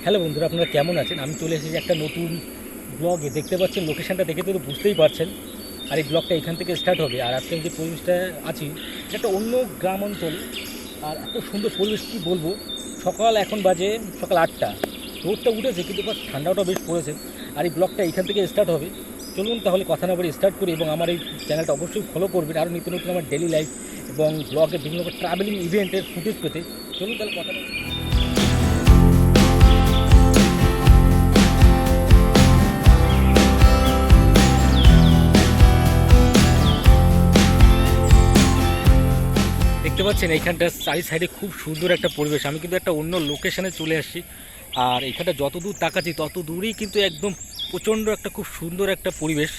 Hello বন্ধুরা, আপনারা কেমন আছেন? আমি চলে এসেছি একটা নতুন ব্লগে। দেখতে পাচ্ছেন, লোকেশনটা দেখে তো বুঝতেই পারছেন। আর এই ব্লগটা এখান থেকে স্টার্ট হবে। আর আজকে আমি যে পরিবেশটা আছি, এটা একটা অন্য গ্রাম অঞ্চল। আর এত সুন্দর পরিবেশ, কী বলবো। এখন বাজে সকাল 8টা। রোদটা উঠেছে কিন্তু বাস ঠান্ডাটা বেশ পড়েছে। আর এই ব্লগটা এখান থেকে স্টার্ট হবে। চলুন তাহলে কথা না বলে স্টার্ট করি। এবং আমার এই চ্যানেলটা অবশ্যই ফলো করবেন আরও নিত্য নতুন আমার ডেলি লাইফ এবং ব্লগে বিভিন্ন ট্রাভেলিং ইভেন্টের ফুটেজ পেতে। চলুন তাহলে কথা বলি। দেখতে পাচ্ছেন এইখানটা চারি সাইডে খুব সুন্দর একটা পরিবেশ। আমি কিন্তু একটা অন্য লোকেশনে চলে আসছি। আর এখানটা যত দূর তাকাচ্ছি তত দূরেই কিন্তু একদম প্রচণ্ড একটা খুব সুন্দর একটা পরিবেশ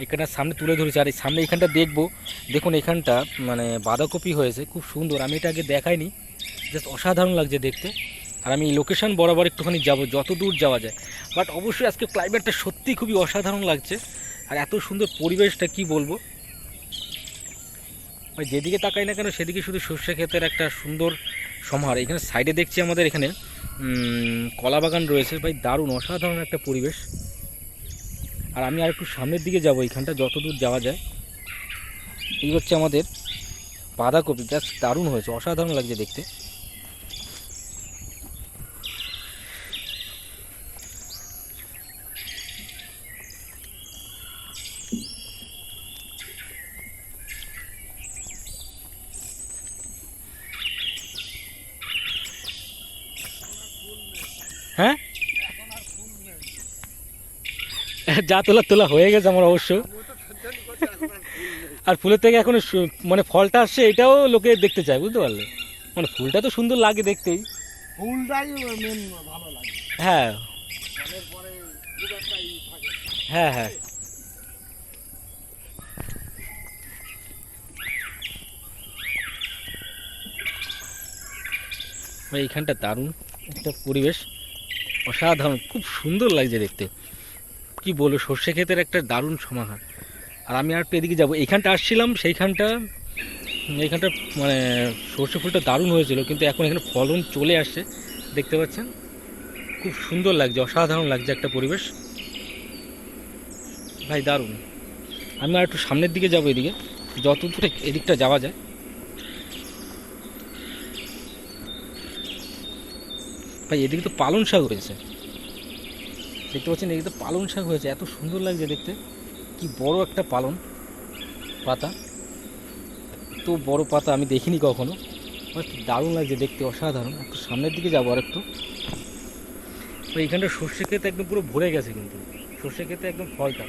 এখানটার সামনে তুলে ধরেছে। আর এই সামনে এখানটা দেখবো, দেখুন এখানটা মানে বাঁধাকপি হয়েছে খুব সুন্দর। আমি এটা আগে দেখাইনি, জাস্ট অসাধারণ লাগছে দেখতে। আর আমি এই লোকেশন বরাবর একটুখানি যাব যত দূর যাওয়া যায়। বাট অবশ্যই আজকে ক্লাইমেটটা সত্যিই খুবই অসাধারণ লাগছে। আর এত সুন্দর পরিবেশটা কি বলবো, মানে যেদিকে তাকাই না কেন সেদিকে শুধু সর্ষে ক্ষেতের একটা সুন্দর সমাহার। এখানে সাইডে দেখছি আমাদের এখানে কলা বাগান রয়েছে। ভাই দারুণ অসাধারণ একটা পরিবেশ। আর আমি আর একটু সামনের দিকে যাব, এইখানটা যত দূর যাওয়া যায়। এই হচ্ছে আমাদের বাঁধাকপি, জাস্ট দারুণ হয়েছে, অসাধারণ লাগছে দেখতে। হ্যাঁ, যা তোলা তোলা হয়ে গেছে আমার অবশ্য। আর ফুলের থেকে এখন মানে ফলটা আসছে, এটাও লোকে দেখতে চায়, বুঝতে পারলে। মানে ফুলটা তো সুন্দর লাগে দেখতেই, ফুলটাই মেন ভালো লাগে। হ্যাঁ ফলের পরে খুব একটা থাকে। হ্যাঁ হ্যাঁ। এইখানটা দারুণ একটা পরিবেশ, অসাধারণ, খুব সুন্দর লাগছে দেখতে। কি বলবো, সর্ষে ক্ষেতের একটা দারুণ সমাহার। আর আমি আর একটু এদিকে যাবো, এইখানটা আসছিলাম, এইখানটা মানে সর্ষে ফুলটা দারুণ হয়েছিল, কিন্তু এখন এখানে ফলন চলে আসছে দেখতে পাচ্ছেন। খুব সুন্দর লাগছে, অসাধারণ লাগছে একটা পরিবেশ, ভাই দারুণ। আমি আর একটু সামনের দিকে যাবো, এদিকে যত দূরে এদিকটা যাওয়া যায়। ভাই এদিকে তো পালং শাক হয়েছে, দেখতে পাচ্ছেন, এদিকে তো পালং শাক হয়েছে, এত সুন্দর লাগছে দেখতে। কি বড় একটা পালং পাতা, তো বড় পাতা আমি দেখিনি কখনো। দারুণ লাগছে দেখতে, অসাধারণ। একটু সামনের দিকে যাবো আর একটু। এইখানটা সর্ষে ক্ষেতে একদম পুরো ভরে গেছে, কিন্তু সর্ষে ক্ষেতে একদম ফলটা।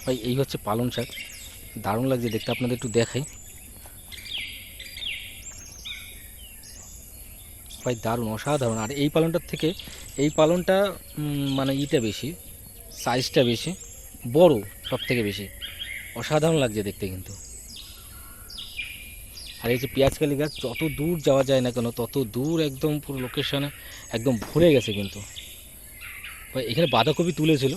ভাই এই হচ্ছে পালং শাক, দারুণ লাগছে দেখতে, আপনাদের একটু দেখাই। ভাই দারুণ অসাধারণ। আর এই পালনটার থেকে এই পালনটা মানে ইটা বেশি, সাইজটা বেশি বড়, সব থেকে বেশি অসাধারণ লাগছে দেখতে কিন্তু। আর এই যে পেঁয়াজকালি গাছ, যত দূর যাওয়া যায় না কেন তত দূর একদম পুরো লোকেশনে একদম ভরে গেছে কিন্তু। ভাই এখানে বাঁধাকপি তুলেছিল,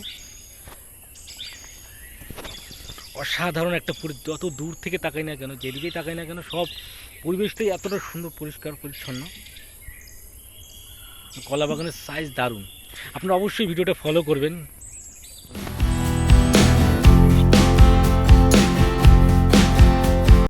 অসাধারণ একটা যত দূর থেকে তাকাই না কেন, যেদিকেই তাকাই না কেন, সব পরিবেশটাই এতটা সুন্দর, পরিষ্কার পরিচ্ছন্ন। কলা বাগানের সাইজ দারুণ। আপনারা অবশ্যই ভিডিওটা ফলো করবেন,